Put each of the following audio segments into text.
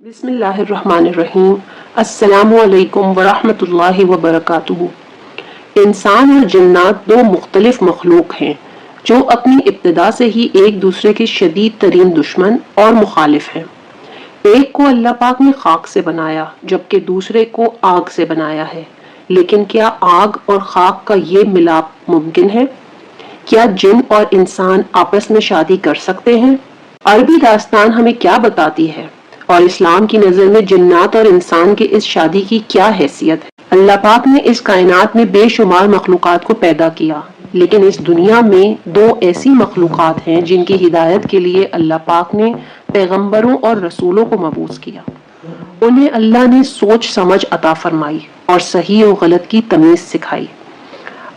بسم اللہ الرحمن الرحیم۔ السلام علیکم ورحمۃ اللہ وبرکاتہ۔ انسان اور جنات دو مختلف مخلوق ہیں جو اپنی ابتدا سے ہی ایک دوسرے کے شدید ترین دشمن اور مخالف ہیں۔ ایک کو اللہ پاک نے خاک سے بنایا جبکہ دوسرے کو آگ سے بنایا ہے، لیکن کیا آگ اور خاک کا یہ ملاپ ممکن ہے؟ کیا جن اور انسان آپس میں شادی کر سکتے ہیں؟ عربی داستان ہمیں کیا بتاتی ہے اور اسلام کی نظر میں جنات اور انسان کے اس شادی کی کیا حیثیت ہے؟ اللہ پاک نے اس کائنات میں بے شمار مخلوقات کو پیدا کیا، لیکن اس دنیا میں دو ایسی مخلوقات ہیں جن کی ہدایت کے لیے اللہ پاک نے پیغمبروں اور رسولوں کو مبعوث کیا۔ انہیں اللہ نے سوچ سمجھ عطا فرمائی اور صحیح و غلط کی تمیز سکھائی۔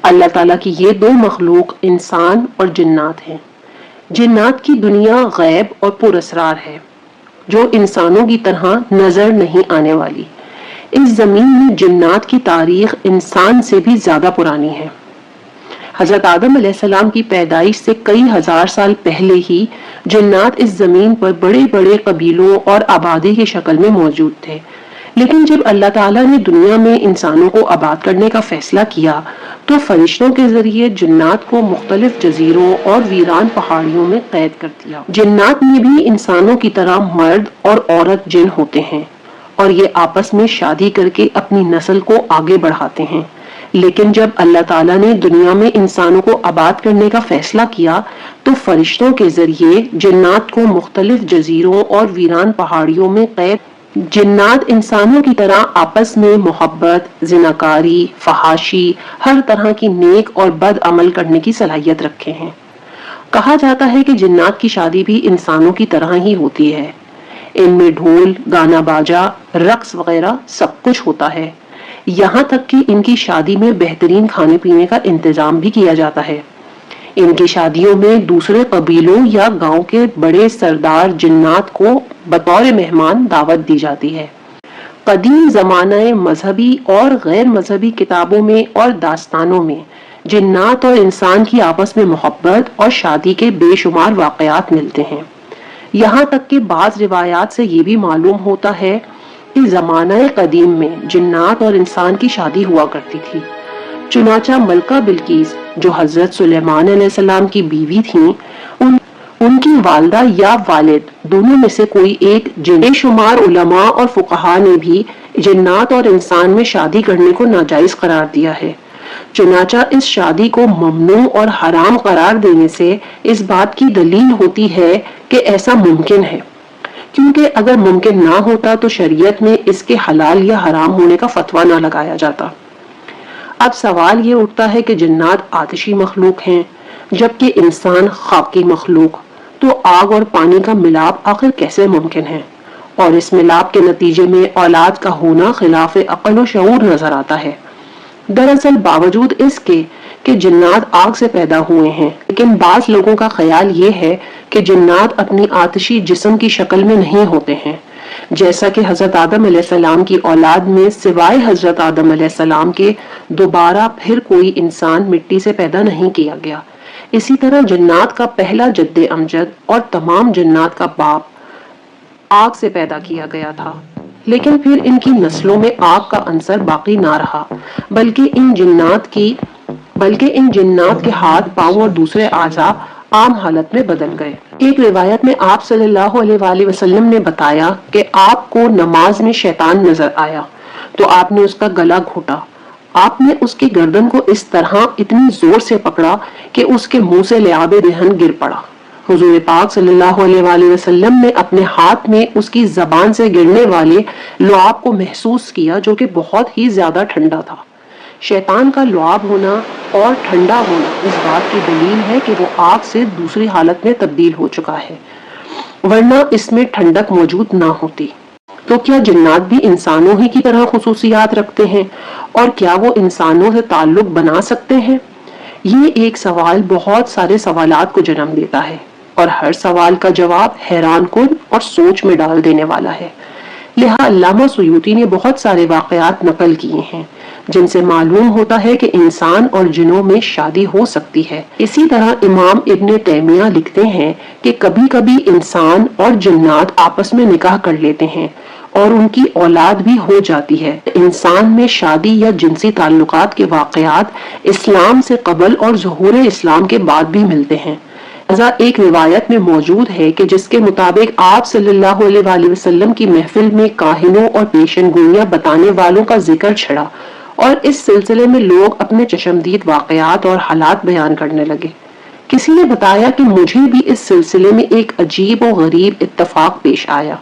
اللہ تعالیٰ کی یہ دو مخلوق انسان اور جنات ہیں۔ جنات کی دنیا غیب اور پر اسرار ہے جو انسانوں کی طرح نظر نہیں آنے والی۔ اس زمین میں جنات کی تاریخ انسان سے بھی زیادہ پرانی ہے۔ حضرت آدم علیہ السلام کی پیدائش سے کئی ہزار سال پہلے ہی جنات اس زمین پر بڑے بڑے قبیلوں اور آبادی کی شکل میں موجود تھے، لیکن جب اللہ تعالیٰ نے دنیا میں انسانوں کو آباد کرنے کا فیصلہ کیا تو فرشتوں کے ذریعے جنات کو مختلف جزیروں اور ویران پہاڑیوں میں قید کر دیا۔ جنات میں بھی انسانوں کی طرح مرد اور عورت جن ہوتے ہیں اور یہ آپس میں شادی کر کے اپنی نسل کو آگے بڑھاتے ہیں، لیکن جب اللہ تعالیٰ نے دنیا میں انسانوں کو آباد کرنے کا فیصلہ کیا تو فرشتوں کے ذریعے جنات کو مختلف جزیروں اور ویران پہاڑیوں میں قید۔ جنات انسانوں کی طرح آپس میں محبت، زناکاری، فحاشی، ہر طرح کی نیک اور بد عمل کرنے کی صلاحیت رکھے ہیں۔ کہا جاتا ہے کہ جنات کی شادی بھی انسانوں کی طرح ہی ہوتی ہے۔ ان میں ڈھول، گانا باجا، رقص وغیرہ سب کچھ ہوتا ہے، یہاں تک کہ ان کی شادی میں بہترین کھانے پینے کا انتظام بھی کیا جاتا ہے۔ ان کی شادیوں میں دوسرے قبیلوں یا گاؤں کے بڑے سردار جنات کو بطور مہمان دعوت دی جاتی ہے۔ قدیم زمانہ مذہبی اور غیر مذہبی کتابوں میں اور داستانوں میں جنات اور انسان کی آپس میں محبت اور شادی کے بے شمار واقعات ملتے ہیں۔ یہاں تک کہ بعض روایات سے یہ بھی معلوم ہوتا ہے کہ زمانہ قدیم میں جنات اور انسان کی شادی ہوا کرتی تھی۔ چنانچہ ملکہ بلقیس جو حضرت سلیمان علیہ السلام کی بیوی تھیں، ان کی والدہ یا والد دونوں میں سے کوئی ایک جن۔ بے شمار علماء اور فقہاء نے بھی جنات اور انسان میں شادی کرنے کو ناجائز قرار دیا ہے۔ چنانچہ اس شادی کو ممنوع اور حرام قرار دینے سے اس بات کی دلیل ہوتی ہے کہ ایسا ممکن ہے، کیونکہ اگر ممکن نہ ہوتا تو شریعت میں اس کے حلال یا حرام ہونے کا فتویٰ نہ لگایا جاتا۔ اب سوال یہ اٹھتا ہے کہ جنات آتشی مخلوق ہیں جبکہ انسان خاکی مخلوق، تو آگ اور پانی کا ملاپ آخر کیسے ممکن ہے؟ اور اس ملاپ کے نتیجے میں اولاد کا ہونا خلاف عقل و شعور نظر آتا ہے۔ دراصل باوجود اس کے کہ جنات آگ سے پیدا ہوئے ہیں، لیکن بعض لوگوں کا خیال یہ ہے کہ جنات اپنی آتشی جسم کی شکل میں نہیں ہوتے ہیں، جیسا کہ حضرت آدم علیہ السلام کی اولاد میں سوائے حضرت آدم علیہ السلام کے دوبارہ پھر کوئی انسان مٹی سے پیدا نہیں کیا گیا۔ اسی طرح جنات کا پہلا جد امجد اور تمام جنات کا باپ آگ سے پیدا کیا گیا تھا، لیکن پھر ان کی نسلوں میں آگ کا عنصر باقی نہ رہا، بلکہ ان جنات کے ہاتھ، پاؤں اور دوسرے اعضاء عام حالت میں بدل گئے۔ ایک روایت میں آپ صلی اللہ علیہ وآلہ وسلم نے بتایا کہ آپ کو نماز میں شیطان نظر آیا تو آپ نے اس کا گلا گھونٹا۔ آپ نے اس کی گردن کو اس طرح اتنی زور سے پکڑا کہ اس کے منہ سے لعاب دہن گر پڑا۔ حضور پاک صلی اللہ علیہ وآلہ وسلم نے اپنے ہاتھ میں اس کی زبان سے گرنے والے لعاب کو محسوس کیا جو کہ بہت ہی زیادہ ٹھنڈا تھا۔ شیطان کا لعاب ہونا اور ٹھنڈا ہونا اس بات کی دلیل ہے کہ وہ آگ سے دوسری حالت میں تبدیل ہو چکا ہے، ورنہ اس میں ٹھنڈک موجود نہ ہوتی۔ تو کیا جنات بھی انسانوں ہی کی طرح خصوصیات رکھتے ہیں اور کیا وہ انسانوں سے تعلق بنا سکتے ہیں؟ یہ ایک سوال بہت سارے سوالات کو جنم دیتا ہے اور ہر سوال کا جواب حیران کن اور سوچ میں ڈال دینے والا ہے۔ لہٰذا علامہ سیوطی نے بہت سارے واقعات نقل کیے ہیں جن سے معلوم ہوتا ہے کہ انسان اور جنوں میں شادی ہو سکتی ہے۔ اسی طرح امام ابن تیمیہ لکھتے ہیں کہ کبھی کبھی انسان اور جنات آپس میں نکاح کر لیتے ہیں اور ان کی اولاد بھی ہو جاتی ہے۔ انسان میں شادی یا جنسی تعلقات کے واقعات اسلام سے قبل اور ظہور اسلام کے بعد بھی ملتے ہیں۔ ایک روایت میں موجود ہے کہ جس کے مطابق آپ صلی اللہ علیہ وآلہ وسلم کی محفل میں کاہنوں اور پیشن گوئیاں بتانے والوں کا ذکر چھڑا اور اس سلسلے میں لوگ اپنے چشمدید واقعات اور حالات بیان کرنے لگے۔ کسی نے بتایا کہ مجھے بھی اس سلسلے میں ایک عجیب و غریب اتفاق پیش آیا۔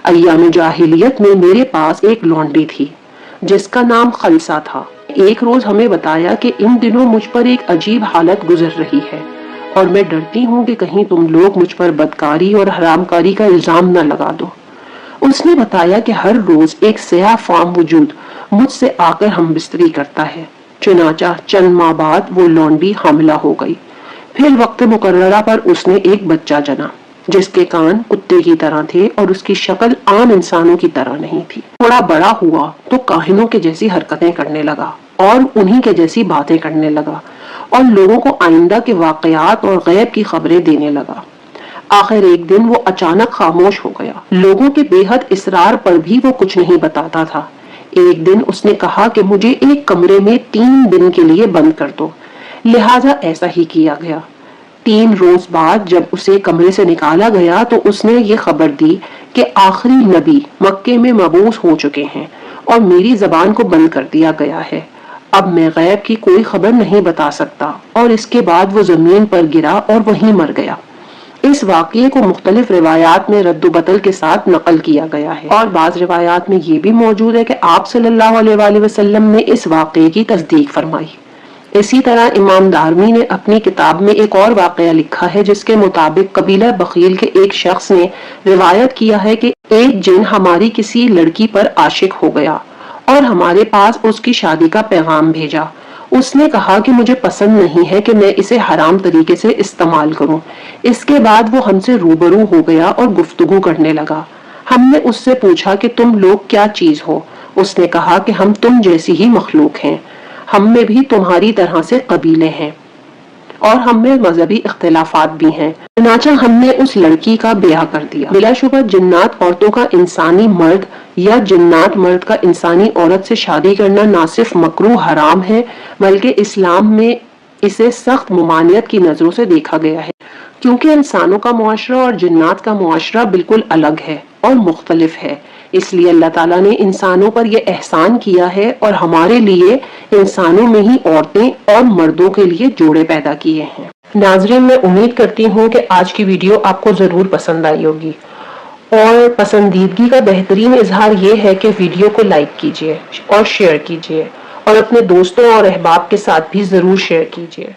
ایام جاہلیت میں میرے پاس ایک لونڈی تھی جس کا نام خلصہ تھا۔ ایک روز ہمیں بتایا کہ ان دنوں مجھ پر ایک عجیب حالت گزر رہی ہے اور میں ڈرتی ہوں کہ کہیں تم لوگ مجھ پر بدکاری اور حرام کاری کا الزام نہ لگا دو۔ اس نے بتایا کہ ہر روز ایک سیاہ فام وجود مجھ سے آ کر ہم بستری کرتا ہے۔ چنانچہ چند ماہ بعد وہ لونڈی حاملہ ہو گئی۔ پھر وقت مقررہ پر اس نے ایک بچہ جنا جس کے کان کتے کی طرح تھے اور اس کی شکل عام انسانوں کی طرح نہیں تھی۔ تھوڑا بڑا ہوا تو کاہنوں کے جیسی حرکتیں کرنے لگا اور انہی کے جیسی باتیں کرنے لگا اور لوگوں کو آئندہ کے واقعات اور غیب کی خبریں دینے لگا۔ آخر ایک دن وہ اچانک خاموش ہو گیا۔ لوگوں کے بے حد اصرار پر بھی وہ کچھ نہیں بتاتا تھا۔ ایک دن اس نے کہا کہ مجھے ایک کمرے میں 3 دن کے لیے بند کر دو، لہٰذا ایسا ہی کیا گیا۔ 3 روز بعد جب اسے کمرے سے نکالا گیا تو اس نے یہ خبر دی کہ آخری نبی مکے میں مبعوث ہو چکے ہیں اور میری زبان کو بند کر دیا گیا ہے۔ اب میں غیب کی کوئی خبر نہیں بتا سکتا۔ اور اس کے بعد وہ زمین پر گرا اور وہیں مر گیا۔ اس واقعے کو مختلف روایات میں رد و بدل کے ساتھ نقل کیا گیا ہے اور بعض روایات میں یہ بھی موجود ہے کہ آپ صلی اللہ علیہ وآلہ وسلم نے اس واقعے کی تصدیق فرمائی۔ اسی طرح امام دارمی نے اپنی کتاب میں ایک اور واقعہ لکھا ہے جس کے مطابق قبیلہ بخیل کے ایک شخص نے روایت کیا ہے کہ ایک جن ہماری کسی لڑکی پر عاشق ہو گیا اور ہمارے پاس اس کی شادی کا پیغام بھیجا۔ اس نے کہا کہ مجھے پسند نہیں ہے کہ میں اسے حرام طریقے سے استعمال کروں۔ اس کے بعد وہ ہم سے روبرو ہو گیا اور گفتگو کرنے لگا۔ ہم نے اس سے پوچھا کہ تم لوگ کیا چیز ہو؟ اس نے کہا کہ ہم تم جیسی ہی مخلوق ہیں، ہم میں بھی تمہاری طرح سے قبیلے ہیں اور ہم میں مذہبی اختلافات بھی ہیں۔ چنانچہ ہم نے اس لڑکی کا بیاہ کر دیا۔ بلا شبہ جنات عورتوں کا انسانی مرد یا جنات مرد کا انسانی عورت سے شادی کرنا نہ صرف مکروہ حرام ہے بلکہ اسلام میں اسے سخت ممانعت کی نظروں سے دیکھا گیا ہے، کیونکہ انسانوں کا معاشرہ اور جنات کا معاشرہ بالکل الگ ہے اور مختلف ہے۔ اس لیے اللہ تعالیٰ نے انسانوں پر یہ احسان کیا ہے اور ہمارے لیے انسانوں میں ہی عورتیں اور مردوں کے لیے جوڑے پیدا کیے ہیں۔ ناظرین، میں امید کرتی ہوں کہ آج کی ویڈیو آپ کو ضرور پسند آئی ہوگی اور پسندیدگی کا بہترین اظہار یہ ہے کہ ویڈیو کو لائک کیجیے اور شیئر کیجیے اور اپنے دوستوں اور احباب کے ساتھ بھی ضرور شیئر کیجیے۔